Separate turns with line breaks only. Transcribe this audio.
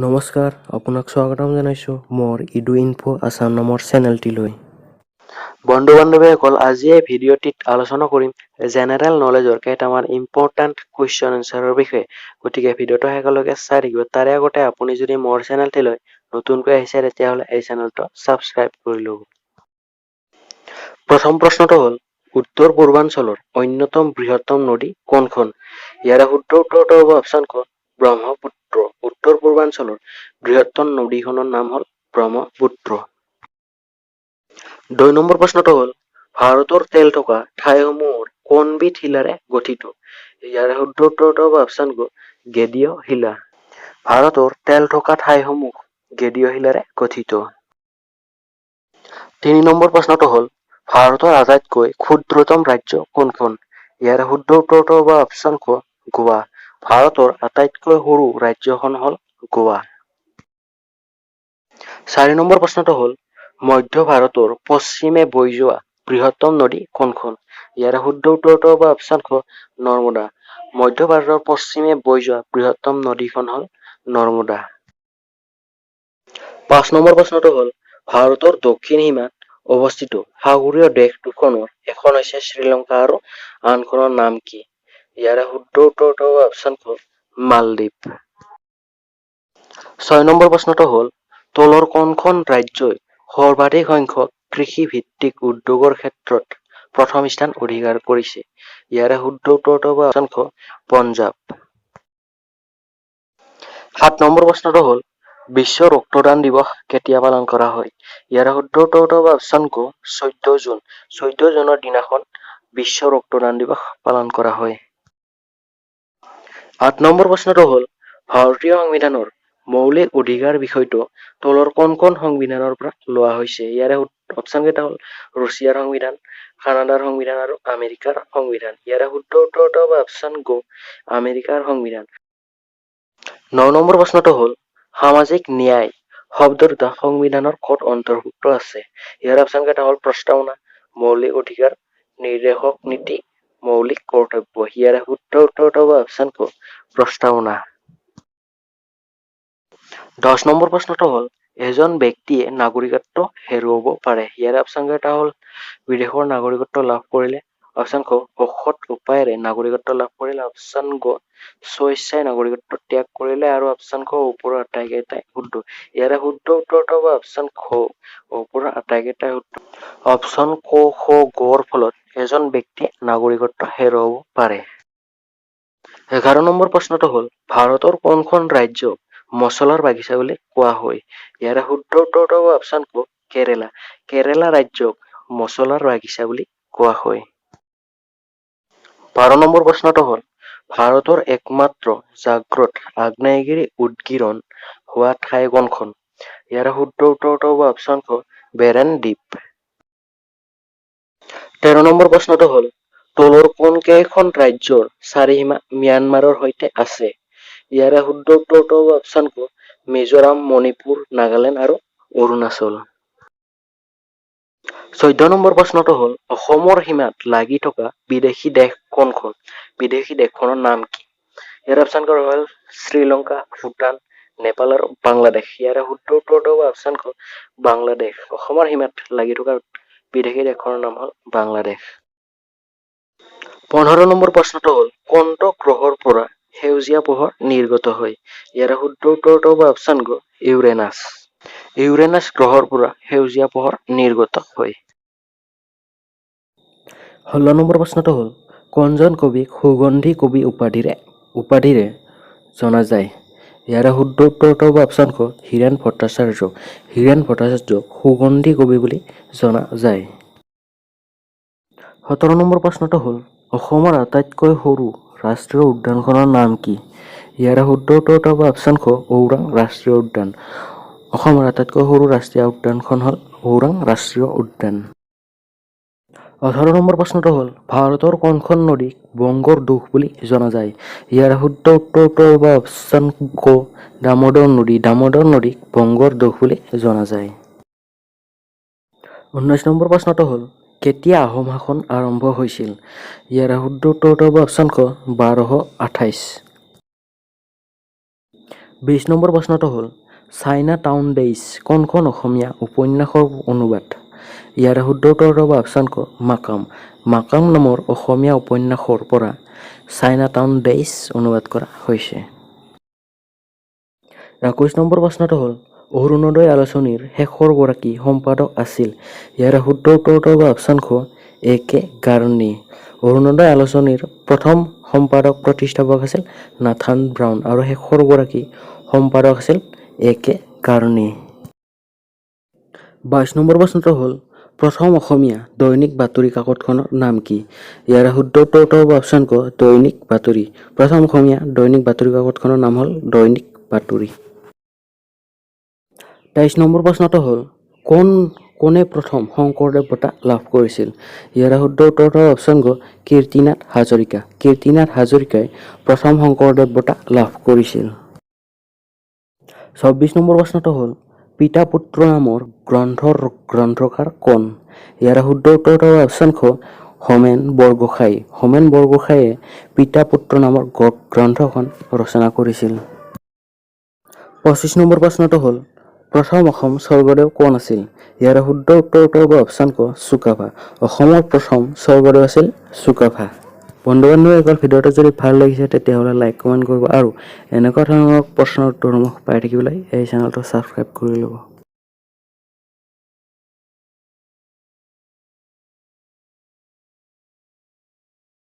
নমস্কাৰ, আপোনাক স্বাগতম জনাইছোঁ মোৰ ইডু ইনফো আছাম নামৰ চেনেলটিলৈ। বন্ধু-বান্ধৱীসকল, আজি এই ভিডিঅ'টিত আলোচনা কৰিম জেনেৰেল নলেজৰ কেইটামান ইম্পৰ্টেণ্ট কুৱেশ্যন এনচাৰৰ বিষয়ে। গতিকে ভিডিঅ'টো শেষলৈকে চাই থাকিব। তাৰে আগতে আপুনি যদি মোৰ চেনেলটিলৈ নতুনকৈ আহিছে তেতিয়াহ'লে এই চেনেলটো ছাবস্ক্ৰাইব কৰি ল'ব। প্ৰথম প্ৰশ্নটো হ'ল, উত্তৰ পূৰ্বাঞ্চলৰ অন্যতম বৃহত্তম নদী কোনখন? ইয়াৰে শুদ্ধ উত্তৰটো হ'ব অপশ্যন ক ব্ৰহ্মপুত্ৰ। উত্তৰ পূৰ্বাঞ্চলৰ বৃহত্তম নদীখনৰ নাম হ'ল ব্ৰহ্মপুত্ৰ। 2 নম্বৰ প্ৰশ্নটো হ'ল, ভাৰতৰ তেল থকা ঠাইসমূহৰ কোনবিধ শিলাৰে গঠিত? ইয়াৰে শুদ্ধ উত্তৰটো হ'ব অপশ্যন ক গেদীয় শিলা। ভাৰতৰ তেল থকা ঠাইসমূহ গেদীয় শিলাৰে গঠিত। 3 নম্বৰ প্ৰশ্নটো হ'ল, ভাৰতৰ আটাইতকৈ ক্ষুদ্ৰতম ৰাজ্য কোনখন? ইয়াৰে শুদ্ধ উত্তৰটো হ'ব অপশ্যন ক গোৱা। ভাৰতৰ আটাইতকৈ সৰু ৰাজ্যখন হ'ল গোৱা। 4 নম্বৰ প্ৰশ্নটো হ'ল, মধ্য ভাৰতৰ পশ্চিমে বৈ যোৱা বৃহত্তম নদী কোনখন? ইয়াৰে শুদ্ধ উত্তৰটো হ'ব অপশ্যন ক নৰ্মদা। মধ্য ভাৰতৰ পশ্চিমে বৈ যোৱা বৃহত্তম নদীখন হ'ল নৰ্মদা। 5 নম্বৰ প্ৰশ্নটো হ'ল, ভাৰতৰ দক্ষিণ সীমাত অৱস্থিত সাগৰীয় দেশ দুখনৰ এখন হৈছে শ্ৰীলংকা আৰু আনখনৰ নাম কি? ইয়াৰে শুদ্ধ উত্তৰটো হ'ব অপশ্যন ক মালদ্বীপ। 6 নম্বৰ প্ৰশ্নটো হ'ল, তলৰ কোনখন ৰাজ্যই সৰ্বাধিক সংখ্যক কৃষিভিত্তিক উদ্যোগৰ ক্ষেত্ৰত প্ৰথম স্থান অধিকাৰ কৰিছে? ইয়াৰে শুদ্ধ উত্তৰটো হ'ব অপশ্যন ক পঞ্জাৱ। 7 নম্বৰ প্ৰশ্নটো হ'ল, বিশ্ব ৰক্তদান দিৱস কেতিয়া পালন কৰা হয়? ইয়াৰে শুদ্ধ উত্তৰটো হ'ব অপশ্যন ক 14 জুন। 14 জুনৰ দিনাখন বিশ্ব ৰক্তদান দিৱস পালন কৰা হয়। 8 নম্বৰ প্ৰশ্নটো হ'ল, ভাৰতীয় সংবিধানৰ মৌলিক অধিকাৰ বিষয়টো তলৰ কোনখন সংবিধানৰ পৰা লোৱা হৈছে? ইয়াৰে অপশ্যন কেইটা হ'ল ৰুছিয়াৰ সংবিধান, কানাডাৰ সংবিধান আৰু আমেৰিকাৰ সংবিধান। ইয়াৰে শুদ্ধ উত্তৰটো হ'ব অপশ্যন ক আমেৰিকাৰ সংবিধান। 9 নম্বৰ প্ৰশ্নটো হ'ল, সামাজিক ন্যায় শব্দ দুটা সংবিধানৰ ক'ত অন্তৰ্ভুক্ত আছে? ইয়াৰ অপশ্যন কেইটা হ'ল প্ৰস্তাৱনা, মৌলিক অধিকাৰ, নিৰ্দেশক নীতি, মৌলিক কৰ্তব্য। ইয়াৰে শুদ্ধ উত্তৰটো হ'ব অপশ্যন ক প্ৰস্তাৱনা। 10 নম্বৰ প্ৰশ্নটো হ'ল, এজন ব্যক্তিয়ে নাগৰিকত্ব হেৰুৱাব পাৰে। ইয়াৰে অপশ্যন কেইটা হ'ল বিদেশৰ নাগৰিকত্ব লাভ কৰিলে, অপশ্যন ক অসৎ উপায়েৰে নাগৰিকত্ব লাভ কৰিলে, অপশ্যন ক স্বেচ্ছাই নাগৰিকত্ব ত্যাগ কৰিলে আৰু অপশ্যন ক ওপৰৰ আটাইকেইটাই শুদ্ধ। ইয়াৰে শুদ্ধ উত্তৰটো হ'ব অপশ্যন খ ওপৰৰ আটাইকেইটাই শুদ্ধ। অপশ্যন ক খ গৰ ফলত এজন ব্যক্তিয়ে নাগৰিকত্ব হেৰুৱাব পাৰে। 11 নম্বৰ প্ৰশ্নটো হ'ল, ভাৰতৰ কোনখন ৰাজ্যক মছলাৰ বাগিচা বুলি কোৱা হয়? ইয়াৰে শুদ্ধ উত্তৰটো হ'ব অপশ্যন ক কেৰেলা। কেৰেলা ৰাজ্যক মছলাৰ বাগিচা বুলি কোৱা হয়। 12 নম্বৰ প্ৰশ্নটো হ'ল, ভাৰতৰ একমাত্ৰ জাগ্ৰত আগ্নেয়গিৰি উদগীৰণ হোৱা ঠাই কোনখন? ইয়াৰে শুদ্ধ উত্তৰটো হ'ব অপশ্যন ক বেৰেন দ্বীপ। 13 নম্বৰ প্ৰশ্নটো হ'ল, তলৰ কোন কেইখন ৰাজ্যৰ চাৰিসীমা ম্যানমাৰৰ সৈতে আছে? ইয়াৰে শুদ্ধ উত্তৰটো হ'ব অপশ্যন ক মিজোৰাম, মণিপুৰ, নাগালেণ্ড আৰু অৰুণাচল। 14 নম্বৰ প্ৰশ্নটো হ'ল, অসমৰ সীমাত লাগি থকা বিদেশী দেশ কোনখন? বিদেশী দেশখনৰ নাম কি? ইয়াৰ অপশ্যন ক হ'ল শ্ৰীলংকা, ভূটান, নেপাল আৰু বাংলাদেশ। ইয়াৰে শুদ্ধ উত্তৰটো হ'ব অপশ্যন ক বাংলাদেশ। অসমৰ সীমাত লাগি থকা বিদেশী দেশখনৰ নাম হ'ল বাংলাদেশ। 15 নম্বৰ প্ৰশ্নটো হ'ল, কোনটো গ্ৰহৰ পৰা সেউজীয়া পোহৰ নিৰ্গত হয়? ইয়াৰে শুদ্ধ উত্তৰটো হ'ব অপশ্যন ক ইউৰেনাছ। ইউৰেনাছ গ্ৰহৰ পৰা সেউজীয়া পোহৰ নিৰ্গত হয়। 16 নম্বৰ প্ৰশ্নটো হ'ল, কোনজন কবিক সুগন্ধি কবি উপাধিৰে জনা যায়? ইয়াৰে শুদ্ধ উত্তৰটো হ'ব অপশ্যন ক হীৰেন ভট্টাচাৰ্য। হীৰেন ভট্টাচাৰ্যক সুগন্ধি কবি বুলি জনা যায়। 17 নম্বৰ প্ৰশ্নটো হ'ল, অসমৰ আটাইতকৈ সৰু ৰাষ্ট্ৰীয় উদ্যানখনৰ নাম কি? ইয়াৰে শুদ্ধ উত্তৰটো হ'ব অপশ্যন ক ওৰাং ৰাষ্ট্ৰীয় উদ্যান। অসমৰ আটাইতকৈ সৰু ৰাষ্ট্ৰীয় উদ্যানখন হ'ল ওৰাং ৰাষ্ট্ৰীয় উদ্যান। 18 নম্বৰ প্ৰশ্নটো হ'ল, ভাৰতৰ কোনখন নদীক বংগৰ দুখ বুলি জনা যায়? ইয়াৰে শুদ্ধ উত্তৰটো হ'ব অপশ্যন ক দামোদৰ নদী। দামোদৰ নদীক বংগৰ দুখ বুলি জনা যায়। 19 নম্বৰ প্ৰশ্নটো হ'ল, কেতিয়া আহোম শাসন আৰম্ভ হৈছিল? ইয়াৰে শুদ্ধ উত্তৰটো হ'ব অপশ্যন ক 1228। 20 নম্বৰ প্ৰশ্নটো হ'ল চাইনা টাউন ডেইজ কোনখন অসমীয়া উপন্যাসৰ অনুবাদ? ইয়াৰে শুদ্ধ উত্তৰটো হ'ব অপশ্যন ক মাকাম। মাকাম নামৰ অসমীয়া উপন্যাসৰ পৰা চাইনা টাউন ডেইজ অনুবাদ কৰা হৈছে। 21 নম্বৰ প্ৰশ্নটো হ'ল অৰুণোদয় আলোচনীৰ শেষৰ গৰাকী সম্পাদক আছিল? ইয়াৰে শুদ্ধ উত্তৰটো হ'ব অপশ্যন খ এ কে গাৰ্ণী। অৰুণোদয় আলোচনীৰ প্ৰথম সম্পাদক প্ৰতিষ্ঠাপক আছিল নাথান ব্ৰাউন আৰু শেষৰ গৰাকী সম্পাদক আছিল এ কে গাৰ্ণী। 22 নম্বৰ প্ৰশ্নটো হ'ল প্ৰথম অসমীয়া দৈনিক বাতৰি কাকতখনৰ নাম কি? ইয়াৰে শুদ্ধ উত্তৰটো হ'ব অপশ্যন ক দৈনিক বাতৰি। প্ৰথম অসমীয়া দৈনিক বাতৰি কাকতখনৰ নাম হ'ল দৈনিক বাতৰি। 23 নম্বৰ প্ৰশ্নটো হ'ল কোনে প্ৰথম শংকৰদেৱ বঁটা লাভ কৰিছিল? ইয়াৰে শুদ্ধ উত্তৰটো হ'ব অপশ্যন ক কীৰ্তিনাথ হাজৰিকা। কীৰ্তিনাথ হাজৰিকাই প্ৰথম শংকৰদেৱ বঁটা লাভ কৰিছিল। 24 নম্বৰ প্ৰশ্নটো হ'ল পিতা পুত্ৰ নামৰ গ্ৰন্থৰ গ্ৰন্থকাৰ কোন? ইয়াৰে শুদ্ধ উত্তৰটো হ'ব অপশ্যন খ হোমেন বৰগোহাঁই। হোমেন বৰগোহাঁয়ে পিতা পুত্ৰ নামৰ গ্ৰন্থখন ৰচনা কৰিছিল। 25 নম্বৰ প্ৰশ্নটো হ'ল প্ৰথম অসম স্বৰ্গদেউ কোন আছিল? ইয়াৰে শুদ্ধ উত্তৰটো হ'ব অপশ্যন ক চুকাফা। অসমৰ প্ৰথম স্বৰ্গদেউ আছিল চুকাফা। বন্ধু বান্ধৱীসকল ভিডিঅ'টো যদি ভাল লাগিছে তেতিয়াহ'লে লাইক কমেণ্ট কৰিব আৰু এনেকুৱা ধৰণৰ প্ৰশ্নৰ উত্তৰসমূহ পাই থাকিবলৈ এই চেনেলটো ছাবস্ক্ৰাইব কৰি ল'ব।